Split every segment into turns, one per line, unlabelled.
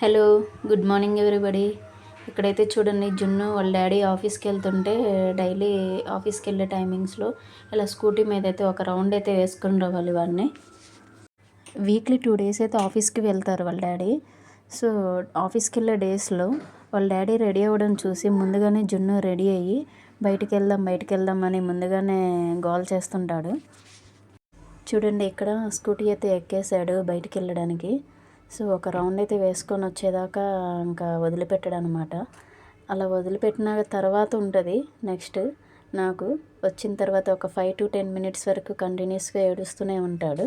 Hello, good morning everybody. ఇక్కడైతే చూడండి, జున్ను వాళ్ళ డాడీ ఆఫీస్కి వెళ్తుంటే డైలీ ఆఫీస్కి వెళ్ళే టైమింగ్స్లో ఇలా స్కూటీ మీద అయితే ఒక రౌండ్ అయితే వేసుకొని రావాలి. వాడిని వీక్లీ 2 days అయితే ఆఫీస్కి వెళ్తారు వాళ్ళ డాడీ. సో ఆఫీస్కి వెళ్ళే డేస్లో వాళ్ళ డాడీ రెడీ అవ్వడం చూసి ముందుగానే జున్ను రెడీ అయ్యి బయటికి వెళ్దాం అని ముందుగానే గోల్ చేస్తుంటాడు. చూడండి, ఇక్కడ స్కూటీ అయితే ఎక్కేసాడు బయటికి వెళ్ళడానికి. సో ఒక రౌండ్ అయితే వేసుకొని వచ్చేదాకా ఇంకా వదిలిపెట్టాడు అనమాట. అలా వదిలిపెట్టిన తర్వాత ఉంటుంది నెక్స్ట్. నాకు వచ్చిన తర్వాత ఒక 5 to 10 minutes వరకు కంటిన్యూస్గా ఏడుస్తూనే ఉంటాడు.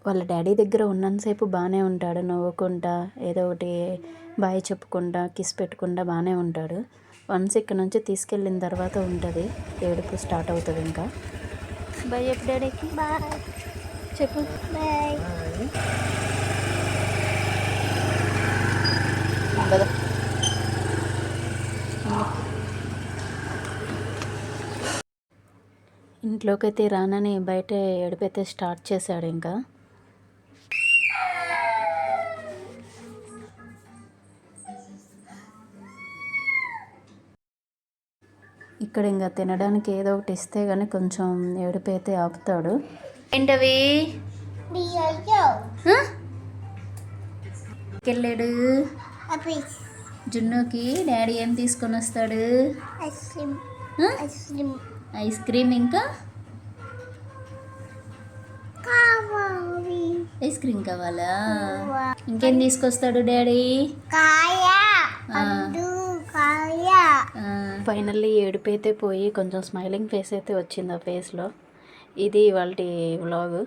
వాళ్ళ డాడీ దగ్గర ఉన్నంతసేపు బాగానే ఉంటాడు, నవ్వుకుంటా ఏదో ఒకటి బాయ్ చెప్పుకుంటా కిస్ పెట్టుకుంటా బాగానే ఉంటాడు. వన్స్ ఇక్కడ నుంచి తీసుకెళ్ళిన తర్వాత ఉంటుంది ఏడుపు స్టార్ట్ అవుతుంది. ఇంకా బాయ్ చెప్పు డాడీకి. బాయ్ చెప్పు. బాయ్. కదా ఇంట్లోకి అయితే రానని బయట ఏడుపైతే స్టార్ట్ చేశాడు. ఇంకా ఇక్కడ ఇంకా తినడానికి ఏదో ఒకటి ఇస్తే కానీ కొంచెం ఏడుపు అయితే ఆపుతాడు. ఏంటవి వెళ్ళాడు జున్నుకి డాడీ ఏం తీసుకొని వస్తాడు? Ice cream. ఇంకా ఐస్ క్రీమ్ కావాలా? ఇంకేం తీసుకొస్తాడు డాడీ? ఫైనల్లీ ఏడుపు అయితే పోయి కొంచెం స్మైలింగ్ ఫేస్ అయితే వచ్చింది ఆ ఫేస్లో. ఇది ఇవాళ వ్లాగ్.